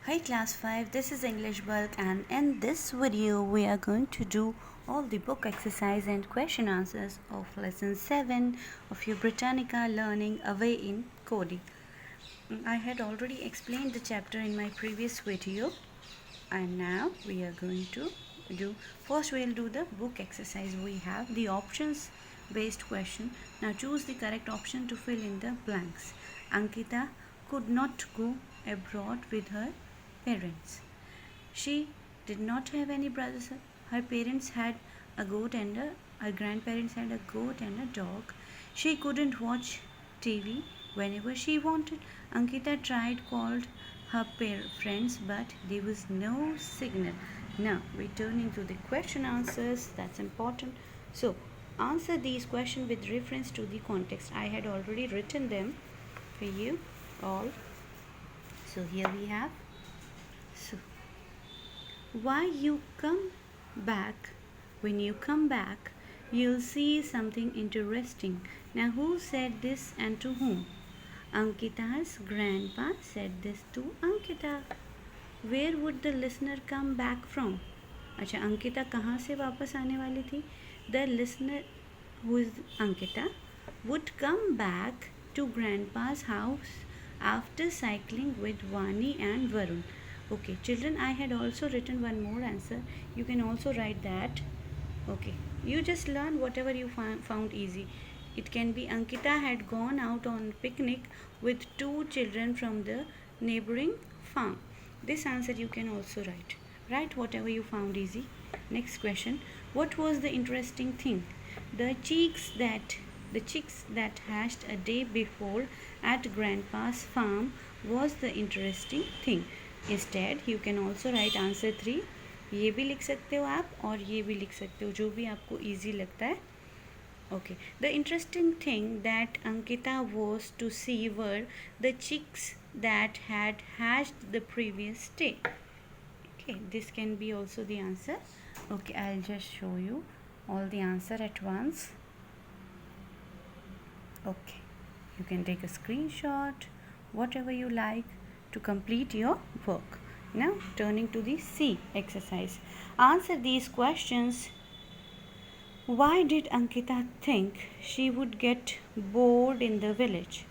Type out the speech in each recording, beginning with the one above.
Hi class 5, this is English Bulk, and in this video we are going to do all the book exercise and question answers of lesson 7 of your Britannica Learning Away in Kodi. I had already explained the chapter in my previous video, and now we are going to do, first we'll do the book exercise. We have the options based question. Now choose the correct option to fill in the blanks. Ankita could not go abroad with her parents. She did not have any brothers. Her parents had a goat and her grandparents had a goat and a dog. She couldn't watch TV whenever she wanted. Ankita tried called her friends, but there was no signal. Now we're turning to the question answers. That's important. So answer these questions with reference to the context. I had already written them for you all. So here we have. So, why you come back? When you come back, you'll see something interesting. Now, who said this and to whom? Ankita's grandpa said this to Ankita. Where would the listener come back from? अच्छा, अंकिता कहाँ से वापस आने वाली थी? The listener, who is Ankita, would come back to grandpa's house after cycling with Vani and Varun. Okay, children, I had also written one more answer. You can also write that. Okay, you just learn whatever you found easy. It can be Ankita had gone out on picnic with two children from the neighboring farm. This answer you can also write. Write whatever you found easy. Next question. What was the interesting thing? The chicks that hatched a day before at grandpa's farm was the interesting thing. Instead, you can also write answer 3. ये भी लिख सकते हो आप और ये भी लिख सकते हो, जो भी आपको easy लगता है. Okay. The interesting thing that Ankita was to see were the chicks that had hatched the previous day. Okay, this can be also the answer. Okay, I'll just show you all the answer at once. Okay, you can take a screenshot, whatever you like, to complete your work. Now turning to the C exercise. Answer these questions. Why did Ankita think she would get bored in the village?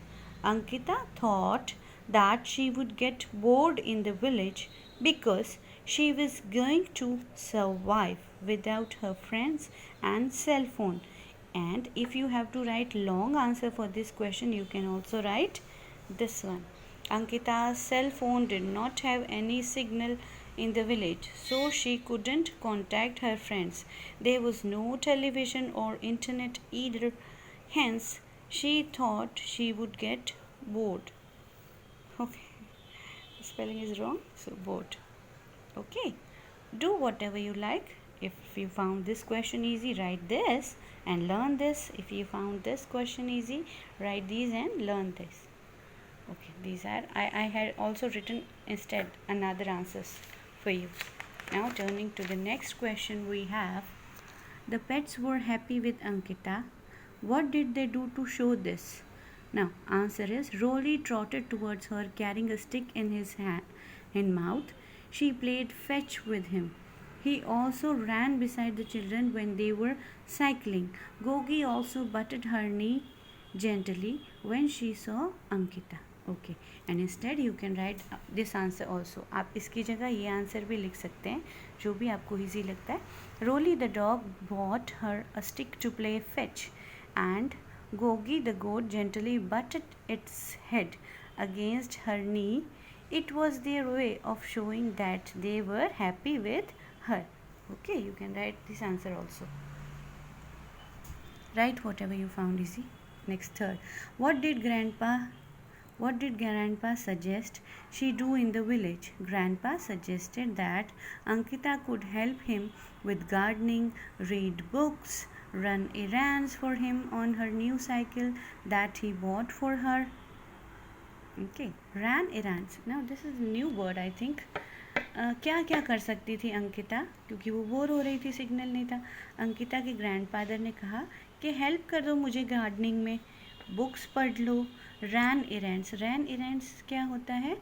Ankita thought that she would get bored in the village because she was going to survive without her friends and cell phone. And if you have to write long answer for this question, you can also write this one. Ankita's cell phone did not have any signal in the village, so she couldn't contact her friends. There was no television or internet either, hence she thought she would get bored. Okay, the spelling is wrong, so bored. Okay, do whatever you like. If you found this question easy, write this and learn this. If you found this question easy, write these and learn this. Okay, these are, I had also written instead another answers for you. Now turning to the next question, we have the pets were happy with Ankita. What did they do to show this? Now answer is Rolly trotted towards her carrying a stick in his hand in mouth. She played fetch with him. He also ran beside the children when they were cycling. Gogi also butted her knee gently when she saw Ankita. Okay, and instead you can write this answer also. आप इसकी जगह ये answer भी लिख सकते हैं, जो भी आपको easy लगता है. Rolly the dog brought her a stick to play fetch, and Gogi the goat gently butted its head against her knee. It was their way of showing that they were happy with her. Okay, you can write this answer also. Write whatever you found easy. Next, third. What did Grandpa suggest she do in the village? Grandpa suggested that Ankita could help him with gardening, read books, run errands for him on her new cycle that he bought for her. Okay, ran errands. Now this is a new word, I think. क्या क्या कर सकती थी अंकिता, क्योंकि वो bore हो रही थी, सिग्नल नहीं था. अंकिता के ग्रैंडफादर ने कहा कि हेल्प कर दो मुझे गार्डनिंग में, बुक्स पढ़ लो, रैन इरेंट्स. रैन इरेंट्स क्या होता है?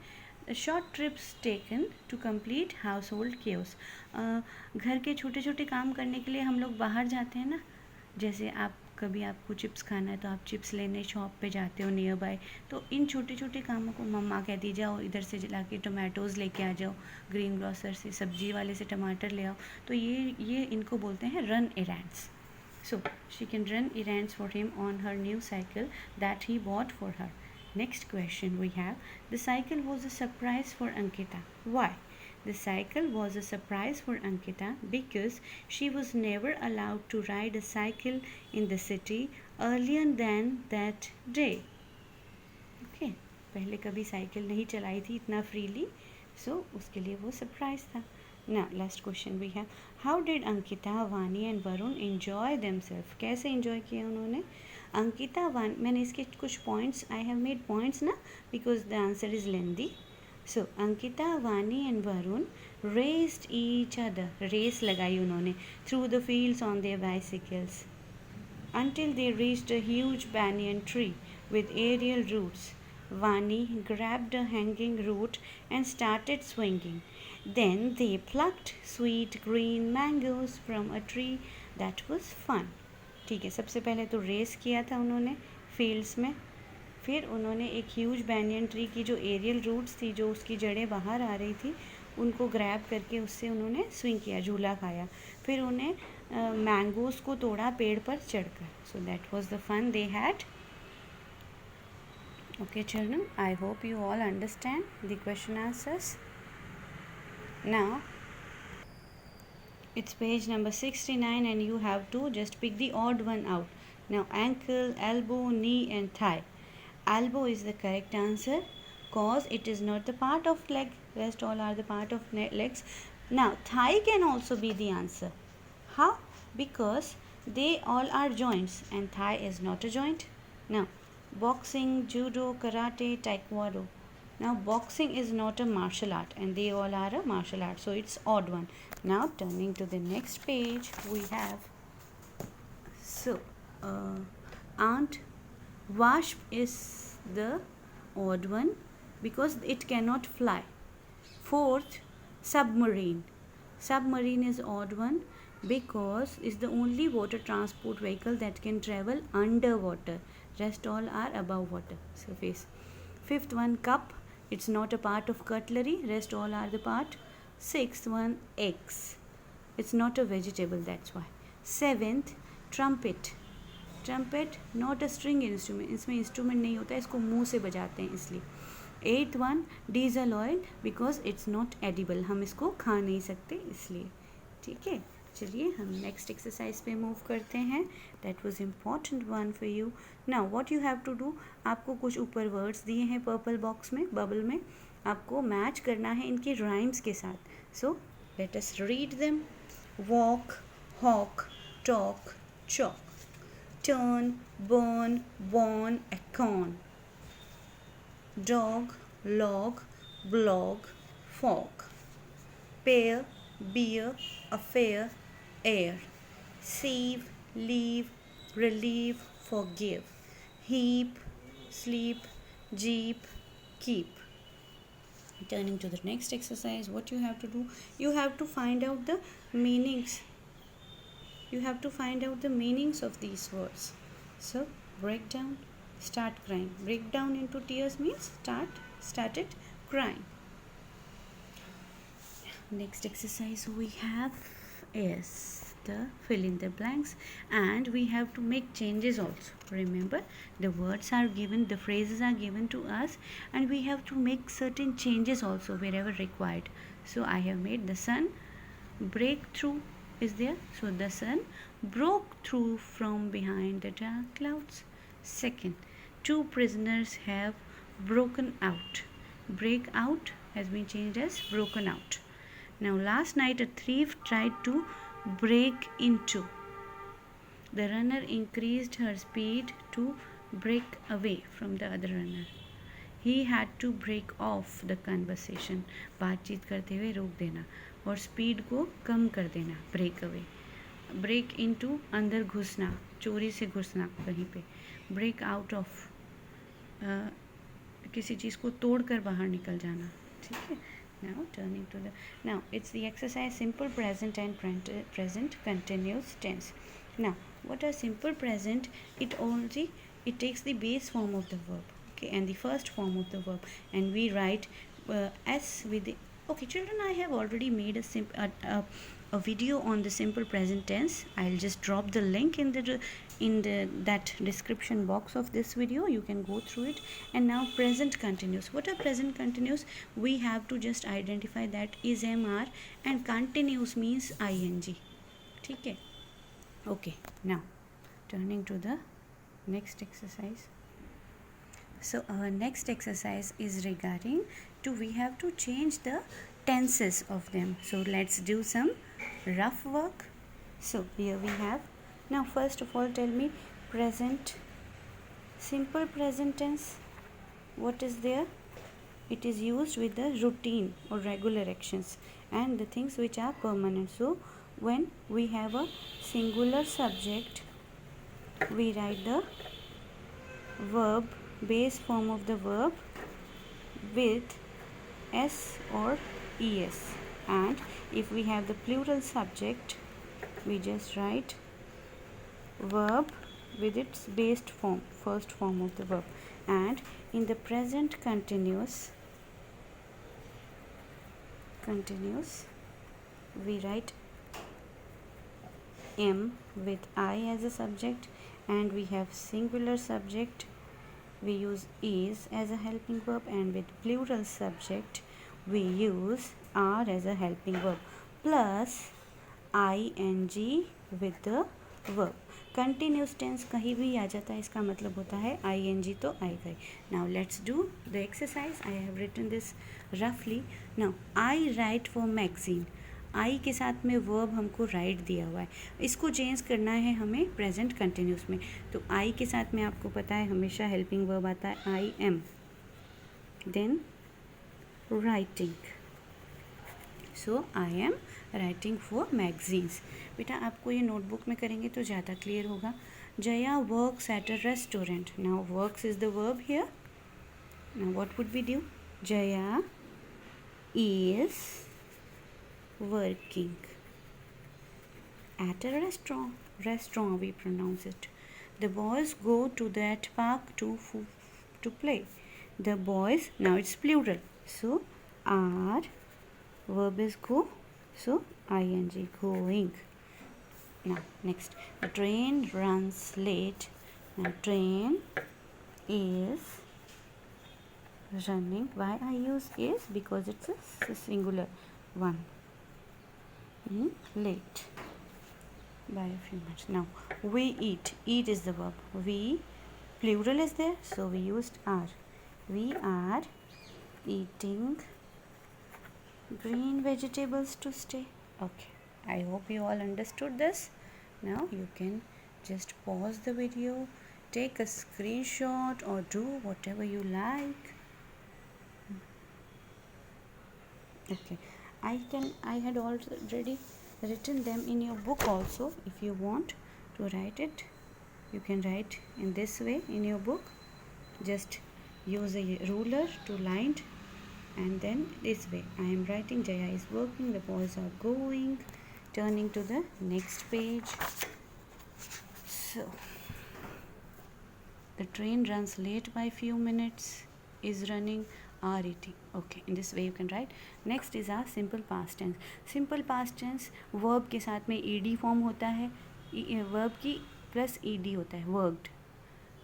Short trips taken to complete household cares. घर के छोटे छोटे काम करने के लिए हम लोग बाहर जाते हैं ना, जैसे आप कभी आपको चिप्स खाना है तो आप चिप्स लेने शॉप पे जाते हो नियर बाय, तो इन छोटे छोटे कामों को मम्मा कहती जाओ इधर से ला के टोमेटोज़ लेके आ जाओ, ग्रीन ग्रोसर से सब्जी वाले से टमाटर ले आओ, तो ये इनको बोलते हैं run errands. So she can run errands for him on her new cycle that he bought for her. Next question we have, the cycle was a surprise for Ankita. Why? The cycle was a surprise for Ankita because she was never allowed to ride a cycle in the city earlier than that day. Okay, पहले कभी cycle नहीं चलाई थी इतना freely, सो उसके लिए वो surprise था. Now last question we have, how did Ankita, Vani and Varun enjoy themselves? कैसे enjoy किया उन्होंने? अंकिता वान, मैंने इसके कुछ points, I have made points ना, because the answer is lengthy. So Ankita, Vani and Varun raced each other, race लगाई उन्होंने, through the fields on their bicycles until they reached a huge banyan tree with aerial roots. Vani grabbed a hanging root and started swinging. Then they plucked sweet green mangoes from a tree. That was fun. ठीक है, सबसे पहले तो race किया था उन्होंने fields में, फिर उन्होंने एक ह्यूज बैनियन ट्री की जो एरियल रूट्स थी, जो उसकी जड़ें बाहर आ रही थी, उनको ग्रैब करके उससे उन्होंने स्विंग किया, झूला खाया, फिर उन्हें मैंगोज को तोड़ा पेड़ पर चढ़कर. So that was the fun they had. Okay children, I hope you all understand the question answers. Now it's page number 69 and you have to just pick the odd one out. Now ankle, elbow, knee and thigh. Elbow is the correct answer cause it is not the part of leg, rest all are the part of legs. Now thigh can also be the answer. How? Because they all are joints and thigh is not a joint. Now boxing, judo, karate, taekwondo. Now boxing is not a martial art and they all are a martial art, so it's odd one. Now turning to the next page we have, so Aunt Wasp is the odd one because it cannot fly. Fourth, submarine. Submarine is odd one because it's the only water transport vehicle that can travel underwater. Rest all are above water surface. Fifth one, cup. It's not a part of cutlery. Rest all are the part. Sixth one, eggs. It's not a vegetable, that's why. Seventh, trumpet. Trumpet not a string instrument. इसमें instrument नहीं होता है, इसको मुंह से बजाते हैं इसलिए. Eighth one, diesel oil because it's not edible. हम इसको खा नहीं सकते इसलिए. ठीक है, चलिए हम नेक्स्ट एक्सरसाइज पे मूव करते हैं. That was important one for you. Now what you have to do, आपको कुछ ऊपर वर्ड्स दिए हैं पर्पल बॉक्स में, बबल में, आपको मैच करना है इनके राइम्स के साथ. So let us read them. Walk, hawk, talk, chalk, turn, burn, born, acorn, dog, log, blog, fog, pear, beer, affair, air, sieve, leave, relieve, forgive, heap, sleep, jeep, keep. Turning to the next exercise, what you have to do, you have to find out the meanings. You have to find out the meanings of these words. So break down, start crying. Break down into tears means started crying. Next exercise we have is the fill in the blanks, and we have to make changes also. Remember, the words are given, the phrases are given to us, and we have to make certain changes also wherever required. So I have made the sun break through is there, so the sun broke through from behind the dark clouds. Second, two prisoners have broken out. Break out has been changed as broken out. Now last night a thief tried to break into. The runner increased her speed to break away from the other runner. He had to break off the conversation. बातचीत करते हुए रोक देना और speed को कम कर देना. Break away, break into अंदर घुसना, चोरी से घुसना कहीं पे. ब्रेक आउट ऑफ, किसी चीज़ को तोड़ कर बाहर निकल जाना. ठीक है. Now turning to the, now it's the exercise simple present and present continuous tense. Now what are simple present? It takes the base form of the verb, okay, and the first form of the verb, and we write s with the, okay children, I have already made a video on the simple present tense. I'll just drop the link in the that description box of this video. You can go through it. And now present continuous. What are present continuous? We have to just identify that is mr and continuous means ing. ठीक है. Okay, now turning to the next exercise. So our next exercise is regarding to, we have to change the tenses of them. So let's do some rough work. So here we have, now first of all tell me present, simple present tense, what is there? It is used with the routine or regular actions and the things which are permanent. So when we have a singular subject, we write the verb, base form of the verb with s or es, and if we have the plural subject, we just write verb with its based form, first form of the verb. And in the present continuous, we write m with I as a subject, and we have singular subject, we use is as a helping verb, and with plural subject we use are as a helping verb plus ing with the verb. Continuous tense कहीं भी आ जाता है, इसका मतलब होता है ing तो आएगा ही. Now let's do the exercise. I have written this रफली. Now I write for magazine. I के साथ में वर्ब हमको राइट दिया हुआ है, इसको चेंज करना है हमें प्रेजेंट कंटिन्यूस में. तो आई के साथ में आपको पता है हमेशा हेल्पिंग वर्ब आता है I am, then writing. So I am writing for magazines. बेटा आपको ये नोटबुक में करेंगे तो ज़्यादा क्लियर होगा. Jaya works at a restaurant. Now works is the verb here. Now what would be due? Jaya is working at a restaurant we pronounce it. The boys go to that park to play. The boys, now it's plural, so are, verb is go, so ing, going. Now next, the train runs late. Now train is running. Why I use is? Because it's a singular one. Late by a few minutes. Now we eat. Eat is the verb. We, plural is there, so we used are. We are eating green vegetables to stay. Okay, I hope you all understood this. Now you can just pause the video, take a screenshot, or do whatever you like. Okay, I had already written them in your book also. If you want to write it, you can write in this way in your book. Just use a ruler to line, and then this way I am writing Jaya is working, the boys are going. Turning to the next page. So the train runs late by few minutes, is running, are eating. Okay, in this way you can write. Next is our simple past tense. Simple past tense verb के साथ में ed form होता है, verb की plus ed होता है, worked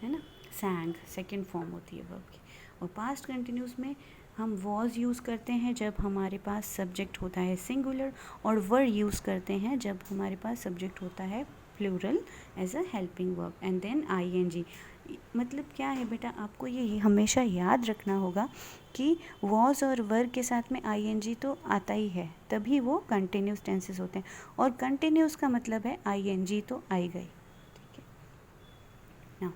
है ना, sang सेकेंड फॉर्म होती है verb की. और पास्ट कंटिन्यूस में हम was यूज़ करते हैं जब हमारे पास सब्जेक्ट होता है सिंगुलर, और were यूज़ करते हैं जब हमारे पास सब्जेक्ट होता है plural as a helping verb, and then ing. मतलब क्या है बेटा, आपको ये हमेशा याद रखना होगा कि was और were के साथ में ing तो आता ही है, तभी वो कंटिन्यूस टेंसेस होते हैं. और कंटिन्यूस का मतलब है ing तो आई गई. ठीक है. Now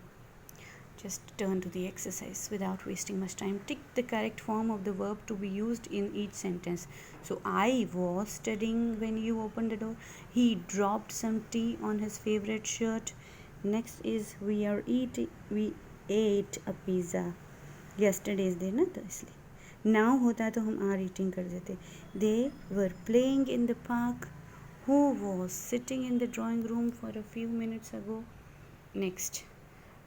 just turn to the exercise without wasting much time. Tick the correct form of the verb to be used in each sentence. So I was studying when you opened the door. He dropped some tea on his favorite shirt. Next is we ate a pizza. Yesterday is there ना, तो इसलिए. Now होता तो हम are eating कर देते. They were playing in the park. Who was sitting in the drawing room for a few minutes ago. Next.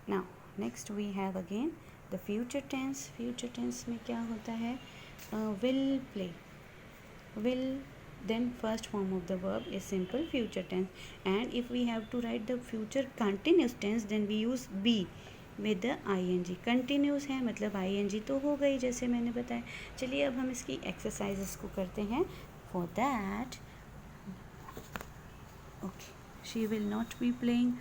Now next we have again the future tense. Future tense में क्या होता है? Will play. Will, then first form of the verb is simple future tense, and if we have to write the future continuous tense then we use be with the ing. continuous है मतलब ing तो हो गई जैसे मैंने बताया. चलिए अब हम इसकी एक्सरसाइजेस को करते हैं. For that, okay, she will not be playing.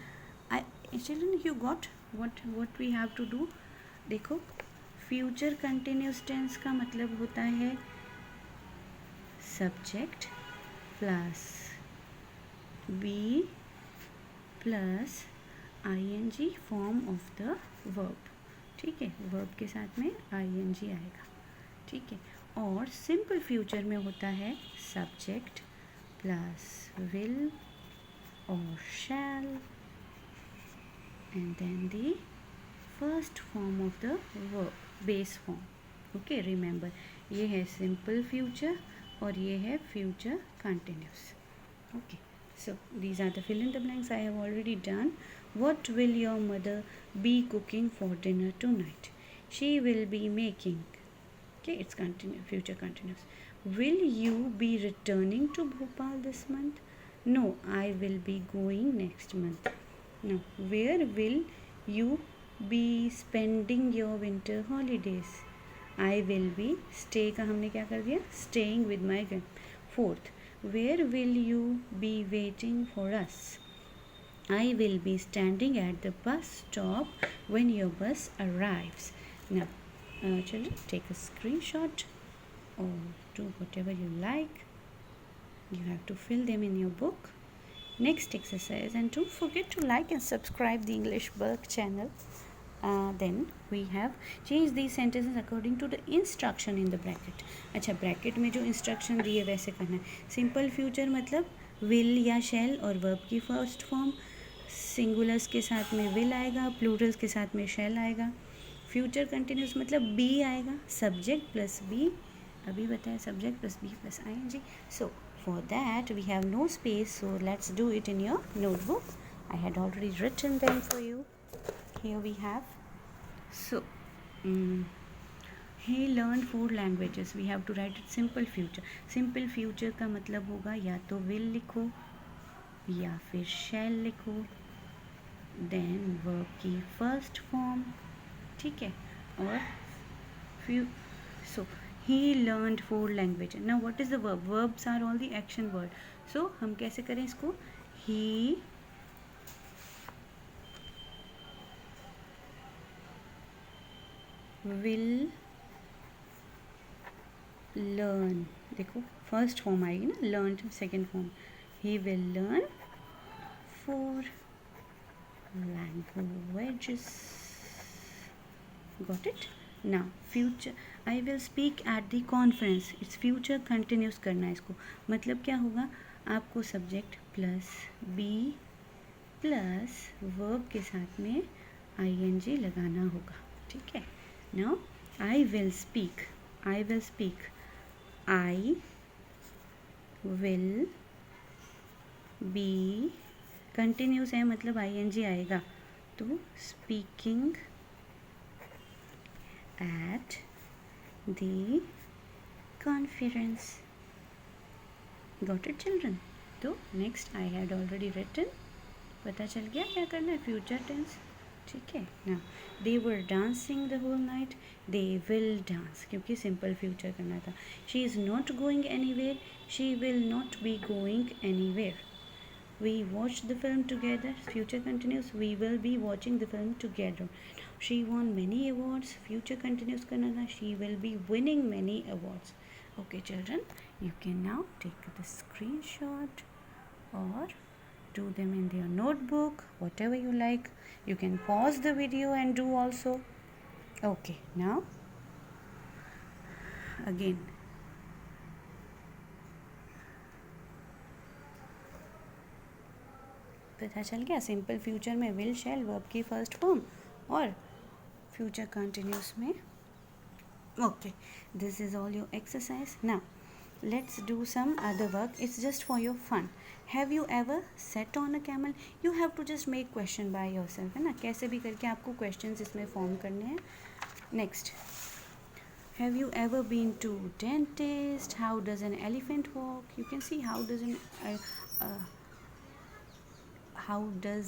Children, you got what we have to do. देखो, future continuous tense का मतलब होता है subject plus be plus ing form of the verb. ठीक है, verb के साथ में ing आएगा. ठीक है, और simple future में होता है subject plus will or shall and then the first form of the verb, base form. Okay, remember ये है simple future और ये है future continuous. Okay, so these are the fill in the blanks I have already done. What will your mother be cooking for dinner tonight? She will be making. Okay, it's future continuous. Will you be returning to Bhopal this month? No, I will be going next month. Now, where will you be spending your winter holidays? I will be stay का हमने क्या कर दिया? Staying with my friend. Fourth, where will you be waiting for us? I will be standing at the bus stop when your bus arrives. Now, children, take a screenshot or do whatever you like. You have to fill them in your book. Next exercise, and don't forget to like and subscribe the English Bulk channel. Then we have changed these sentences according to the instruction in the bracket. अच्छा, bracket में जो instruction दी है वैसे करना है. Simple future मतलब will या shall और verb की first form. Singulars के साथ में will आएगा, plurals के साथ में shall आएगा. Future continuous मतलब be आएगा, subject plus be. अभी बताया subject plus be plus ing. So for that we have no space, so let's do it in your notebook. I had already written them for you. Here we have. So he learned 4 languages. We have to write it simple future. Simple future का मतलब होगा या तो will लिखो या फिर shall लिखो, then verb की first form. ठीक है, और so he learned 4 languages. Now what is the verb? Verbs are all the action word. So हम कैसे करें इसको? He will learn. देखो फर्स्ट फॉर्म आएगी ना, learn second form. He will learn 4 languages. Got it? Now future, I will speak at the conference. It's future continuous करना है इसको. मतलब क्या होगा? आपको subject plus be plus verb के साथ में ing लगाना होगा. ठीक है. Now I will speak. I will speak. I will be continuous है मतलब ing आएगा, तो speaking at the conference. Got it, children? तो next I had already written. पता चल गया क्या करना है? Future tense. ठीक है ना. They were dancing the whole night. They will dance क्योंकि सिंपल फ्यूचर करना था. She is not going anywhere. She will not be going anywhere. We watch the film together. Future continuous. We will be watching the film together. She won many awards. Future continuous करना था. She will be winning many awards. Okay children, you can now take the screen shot or do them in your notebook, whatever you like. You can pause the video and do also. Okay, now again पता चल गया. Simple future में will shell verb की first form और future continuous में Okay, this is all your exercise. Now let's do some other work. It's just for your fun. Have you ever sat on a camel? You have to just make question by yourself, है ना, कैसे भी करके आपको questions इसमें form करने हैं. Next, have you ever been to dentist? How does an elephant walk? You can see how does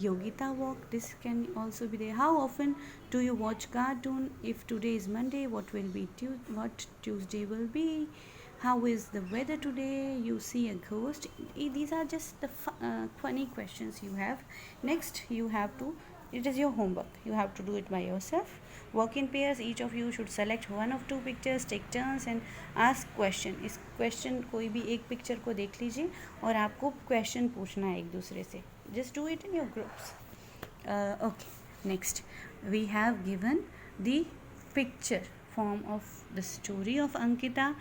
Yogita walk? This can also be there. How often do you watch cartoon? If today is Monday, what will be what Tuesday will be? How is the weather today? You see a ghost. These are just the funny questions you have. Next, you have to. It is your homework. You have to do it by yourself. Work in pairs. Each of you should select one of two pictures, take turns and ask question. इस question कोई भी एक picture को देख लीजिए और आपको question पूछना है एक दूसरे से. Just do it in your groups. Okay. Next, we have given the picture form of the story of Ankita,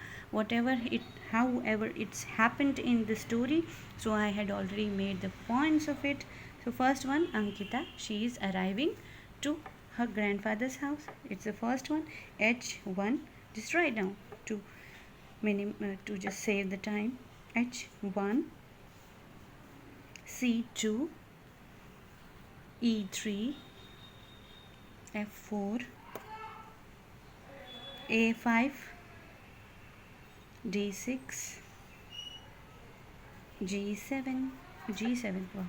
however it's happened in the story. So I had already made the points of it. So first one, Ankita, she is arriving to her grandfather's house. It's the first one. H1, just write down to just save the time. H1, C2, E3, F4, A5, D6, G7, wow,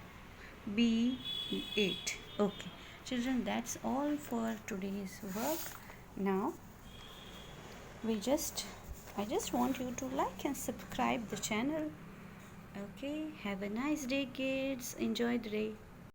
B8. Okay, children, that's all for today's work. Now I just want you to like and subscribe the channel. Okay, have a nice day, kids. Enjoy the day.